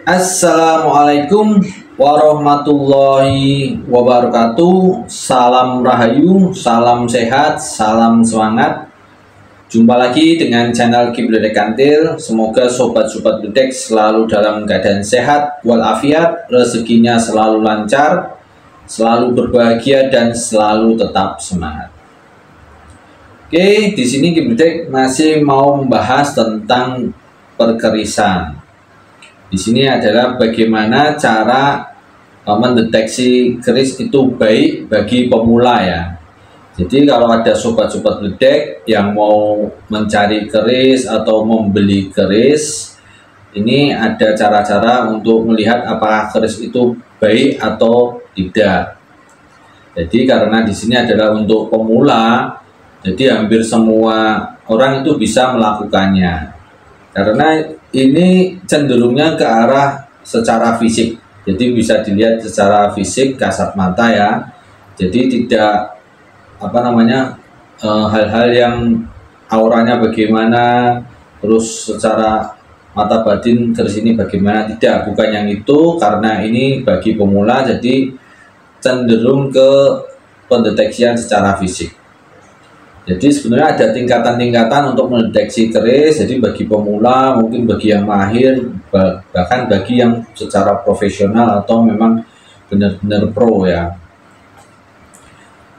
Assalamualaikum warahmatullahi wabarakatuh. Salam rahayu, salam sehat, salam semangat. Jumpa lagi dengan channel Kibledek Kantil. Semoga sobat-sobat bedek selalu dalam keadaan sehat walafiat, rezekinya selalu lancar, selalu berbahagia dan selalu tetap semangat. Oke, di sini Kibledek masih mau membahas tentang perkerisan. Di sini adalah bagaimana cara mendeteksi keris itu baik bagi pemula ya. Jadi kalau ada sobat-sobat bedek yang mau mencari keris atau membeli keris, ini ada cara-cara untuk melihat apakah keris itu baik atau tidak. Jadi karena di sini adalah untuk pemula, jadi hampir semua orang itu bisa melakukannya. Karena ini cenderungnya ke arah secara fisik, jadi bisa dilihat secara fisik kasat mata ya. Jadi tidak hal-hal yang auranya bagaimana, terus secara mata batin keris ini bagaimana, tidak, bukan yang itu. Karena ini bagi pemula, jadi cenderung ke pendeteksian secara fisik. Jadi sebenarnya ada tingkatan-tingkatan untuk mendeteksi keris. Jadi bagi pemula, mungkin bagi yang mahir, bahkan bagi yang secara profesional atau memang benar-benar pro ya.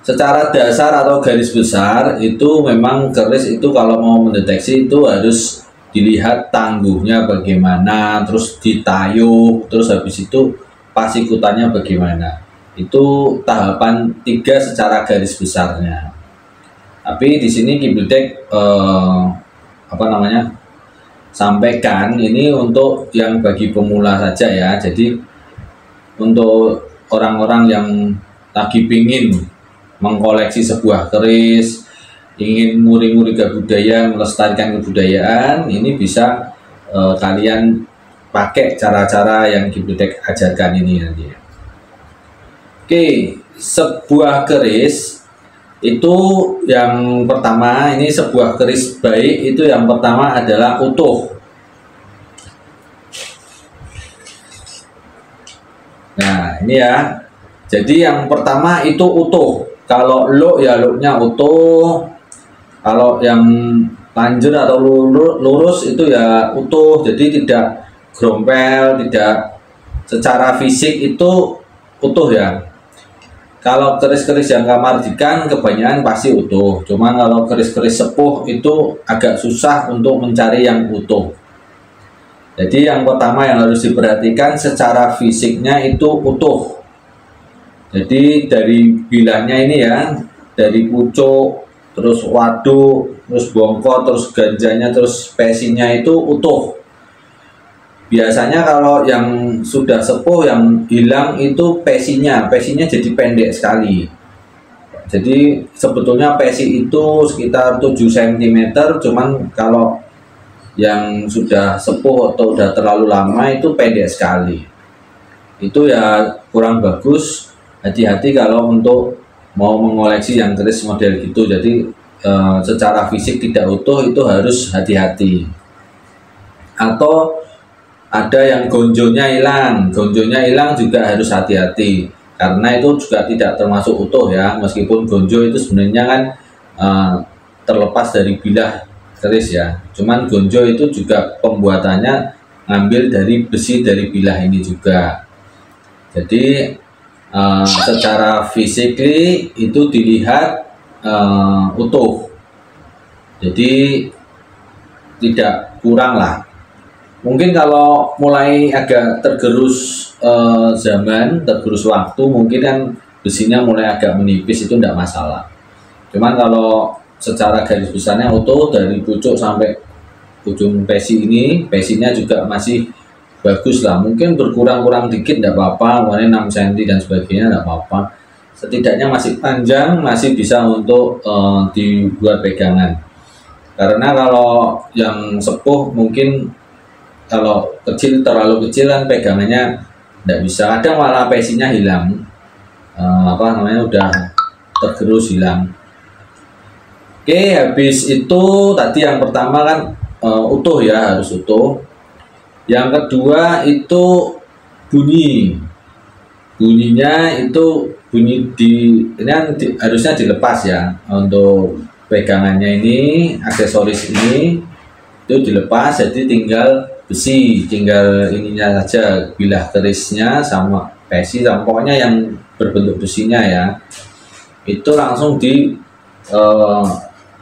Secara dasar atau garis besar itu memang keris itu kalau mau mendeteksi itu harus dilihat tangguhnya bagaimana, terus ditayuh, terus habis itu pasikutannya bagaimana. Itu tahapan 3 secara garis besarnya. Tapi di sini Kibledek sampaikan ini untuk yang bagi pemula saja ya. Jadi untuk orang-orang yang lagi pingin mengkoleksi sebuah keris, ingin nguri-nguri kebudayaan, melestarikan kebudayaan, ini bisa kalian pakai cara-cara yang Kibledek ajarkan ini nanti. Oke, sebuah keris itu yang pertama, ini sebuah keris baik itu yang pertama adalah utuh. Nah ini ya, jadi yang pertama itu utuh. Kalau lo ya lo-nya utuh, kalau yang panjang atau lurus itu ya utuh, jadi tidak grompel, tidak, secara fisik itu utuh ya. Kalau keris-keris yang kamardikan kebanyakan pasti utuh. Cuma kalau keris-keris sepuh itu agak susah untuk mencari yang utuh. Jadi yang pertama yang harus diperhatikan secara fisiknya itu utuh. Jadi dari bilahnya ini ya, dari pucuk, terus waduk, terus bongkot, terus ganjanya, terus pesinya itu utuh. Biasanya kalau yang sudah sepuh yang hilang itu pesinya jadi pendek sekali. Jadi sebetulnya pesi itu sekitar 7 cm, cuman kalau yang sudah sepuh atau udah terlalu lama itu pendek sekali. Itu ya kurang bagus. Hati-hati kalau untuk mau mengoleksi yang keris model gitu. Jadi secara fisik tidak utuh itu harus hati-hati. Atau ada yang gonjonya hilang juga harus hati-hati, karena itu juga tidak termasuk utuh ya. Meskipun gonjo itu sebenarnya kan terlepas dari bilah keris ya, cuman gonjo itu juga pembuatannya ngambil dari besi dari bilah ini juga. Jadi secara physically itu dilihat utuh, jadi tidak kurang lah. Mungkin kalau mulai agak tergerus zaman, tergerus waktu, mungkin kan besinya mulai agak menipis, itu tidak masalah. Cuman kalau secara garis besarnya utuh dari pucuk sampai ujung pesi ini, pesinya juga masih bagus lah. Mungkin berkurang-kurang dikit tidak apa-apa, warnanya 6 cm dan sebagainya tidak apa-apa. Setidaknya masih panjang, masih bisa untuk dibuat pegangan. Karena kalau yang sepuh mungkin kalau kecil, terlalu kecil kan pegangannya tidak bisa. Kadang malah pesinya hilang, udah tergerus hilang. Oke, habis itu tadi yang pertama kan utuh ya, harus utuh. Yang kedua itu bunyinya itu bunyi harusnya dilepas ya, untuk pegangannya ini, aksesoris ini itu dilepas, jadi tinggal besi, tinggal ininya saja, bilah kerisnya sama peci, sama pokoknya yang berbentuk besinya ya, itu langsung di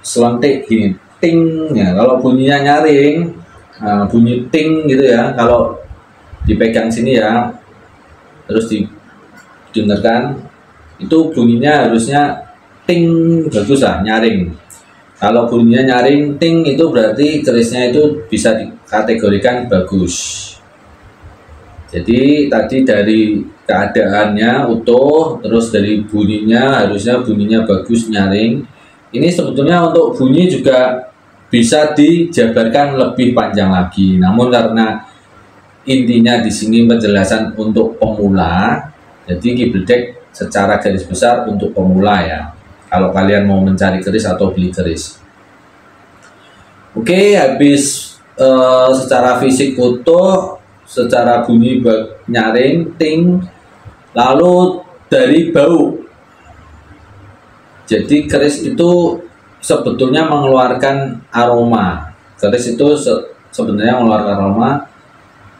selentik gini, ting ya. Kalau bunyinya nyaring, bunyi ting gitu ya, kalau dipegang sini ya, terus didengarkan, itu bunyinya harusnya ting, bagus lah, nyaring. Kalau bunyinya nyaring ting, itu berarti kerisnya itu bisa dikategorikan bagus. Jadi tadi dari keadaannya utuh, terus dari bunyinya harusnya bunyinya bagus, nyaring. Ini sebetulnya untuk bunyi juga bisa dijabarkan lebih panjang lagi. Namun karena intinya di sini penjelasan untuk pemula, jadi Kibledek secara garis besar untuk pemula ya. Kalau kalian mau mencari keris atau beli keris. Oke, habis secara fisik utuh, secara bunyi nyaring, ting, lalu dari bau. Jadi keris itu sebetulnya mengeluarkan aroma. Keris itu sebenarnya mengeluarkan aroma.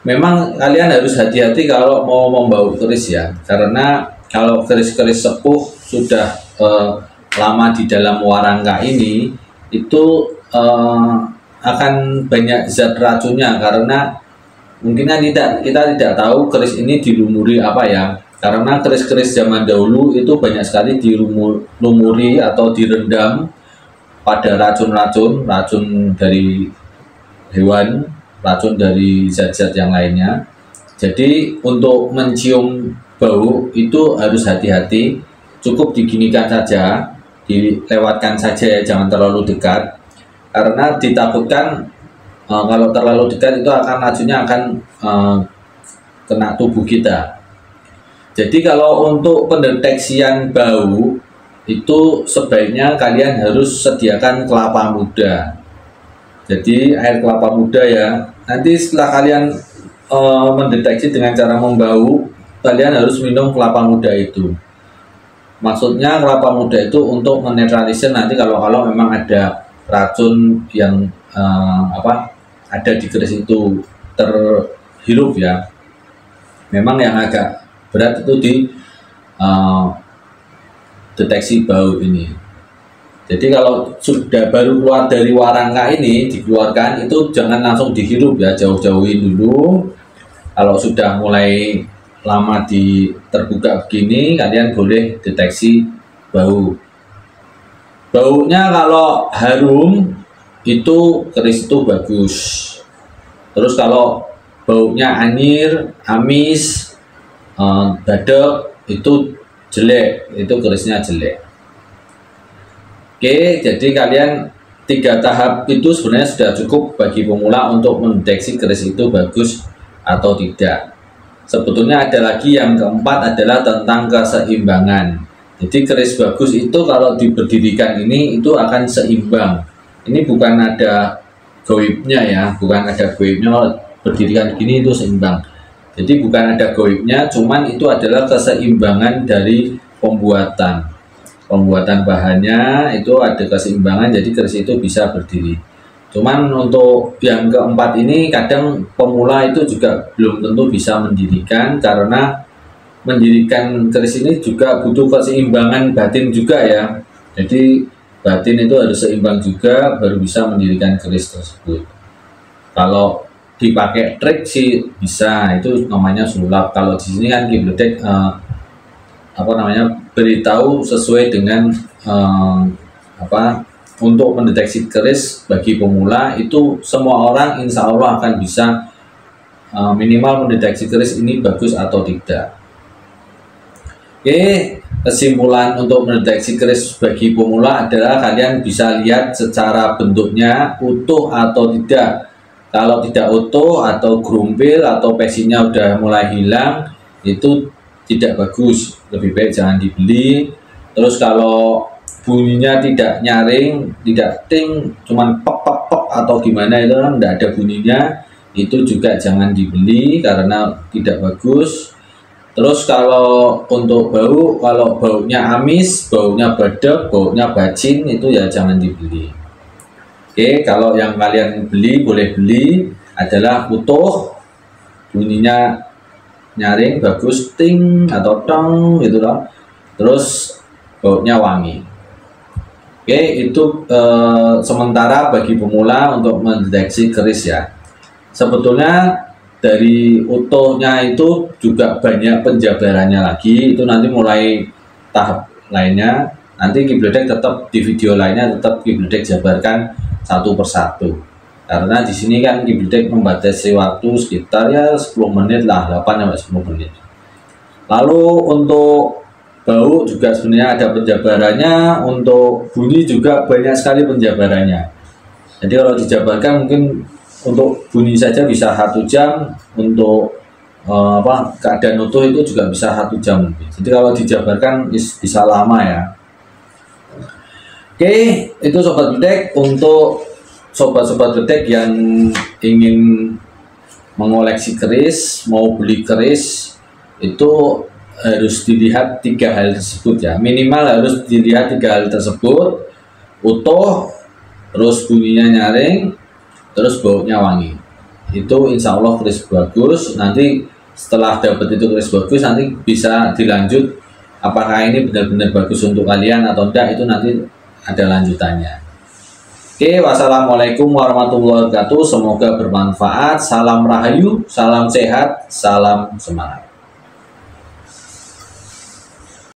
Memang kalian harus hati-hati kalau mau membau keris ya, karena kalau keris-keris sepuh sudah lama di dalam warangka ini, itu akan banyak zat racunnya, karena mungkin kita tidak tahu keris ini dilumuri apa ya, karena keris-keris zaman dahulu itu banyak sekali dilumuri atau direndam pada racun dari hewan, racun dari zat-zat yang lainnya. Jadi untuk mencium bau itu harus hati-hati, cukup diginikan saja, dilewatkan saja ya, jangan terlalu dekat, karena ditakutkan kalau terlalu dekat itu racunnya akan kena tubuh kita. Jadi kalau untuk pendeteksian bau itu sebaiknya kalian harus sediakan kelapa muda. Jadi air kelapa muda ya. Nanti setelah kalian mendeteksi dengan cara membau, kalian harus minum kelapa muda itu. Maksudnya kelapa muda itu untuk menetralisir nanti kalau memang ada racun yang ada di keris itu terhirup ya. Memang yang agak berat itu di deteksi bau ini. Jadi kalau sudah baru keluar dari warangka ini, dikeluarkan, itu jangan langsung dihirup ya, jauh-jauhin dulu. Kalau sudah mulai lama terbuka begini, kalian boleh deteksi bau. Baunya kalau harum itu keris itu bagus. Terus kalau baunya anyir, amis, badak, itu jelek, itu kerisnya jelek. Oke, jadi kalian 3 tahap itu sebenarnya sudah cukup bagi pemula untuk mendeteksi keris itu bagus atau tidak. Sebetulnya ada lagi yang keempat adalah tentang keseimbangan. Jadi keris bagus itu kalau diberdirikan ini itu akan seimbang. Ini bukan ada goibnya ya, bukan ada goibnya, kalau berdirikan gini itu seimbang. Jadi bukan ada goibnya, cuman itu adalah keseimbangan dari pembuatan bahannya, itu ada keseimbangan, jadi keris itu bisa berdiri. Cuman untuk yang keempat ini kadang pemula itu juga belum tentu bisa mendirikan, karena mendirikan keris ini juga butuh keseimbangan batin juga ya. Jadi batin itu harus seimbang juga baru bisa mendirikan keris tersebut. Kalau dipakai trik sih bisa, itu namanya sulap. Kalau di sini kan Kibledek beritahu sesuai dengan untuk mendeteksi keris bagi pemula itu semua orang insya Allah akan bisa minimal mendeteksi keris ini bagus atau tidak. Oke, kesimpulan untuk mendeteksi keris bagi pemula adalah kalian bisa lihat secara bentuknya utuh atau tidak. Kalau tidak utuh atau gerumpil atau pecinya udah mulai hilang, itu tidak bagus, lebih baik jangan dibeli. Terus kalau bunyinya tidak nyaring, tidak ting, cuman pop pop pop atau gimana, itu kan tidak ada bunyinya, itu juga jangan dibeli karena tidak bagus. Terus kalau untuk bau, kalau baunya amis, baunya badek, baunya bacin, itu ya jangan dibeli. Oke, kalau yang kalian beli boleh beli adalah utuh, bunyinya nyaring bagus, ting atau tong gitu loh. Terus baunya wangi. Oke, itu sementara bagi pemula untuk mendeteksi keris ya. Sebetulnya dari utuhnya itu juga banyak penjabarannya lagi, itu nanti mulai tahap lainnya. Nanti Kibledek tetap di video lainnya tetap Kibledek jabarkan satu persatu. Karena di sini kan Kibledek membatasi waktu sekitar ya 10 menit lah, 8-10 menit. Lalu untuk bau juga sebenarnya ada penjabarannya, untuk bunyi juga banyak sekali penjabarannya. Jadi kalau dijabarkan mungkin untuk bunyi saja bisa 1 jam, untuk keadaan utuh itu juga bisa 1 jam. Jadi kalau dijabarkan bisa lama ya. Oke, itu Sobat Gledek. Untuk sobat-sobat Gledek yang ingin mengoleksi keris, mau beli keris, itu harus dilihat 3 hal tersebut ya. Minimal harus dilihat 3 hal tersebut: utuh, terus bunyinya nyaring, terus baunya wangi. Itu insya Allah keris bagus. Nanti setelah dapat itu keris bagus, nanti bisa dilanjut apakah ini benar-benar bagus untuk kalian atau enggak, itu nanti ada lanjutannya. Oke, wassalamualaikum warahmatullahi wabarakatuh. Semoga bermanfaat. Salam rahayu, salam sehat, salam semangat.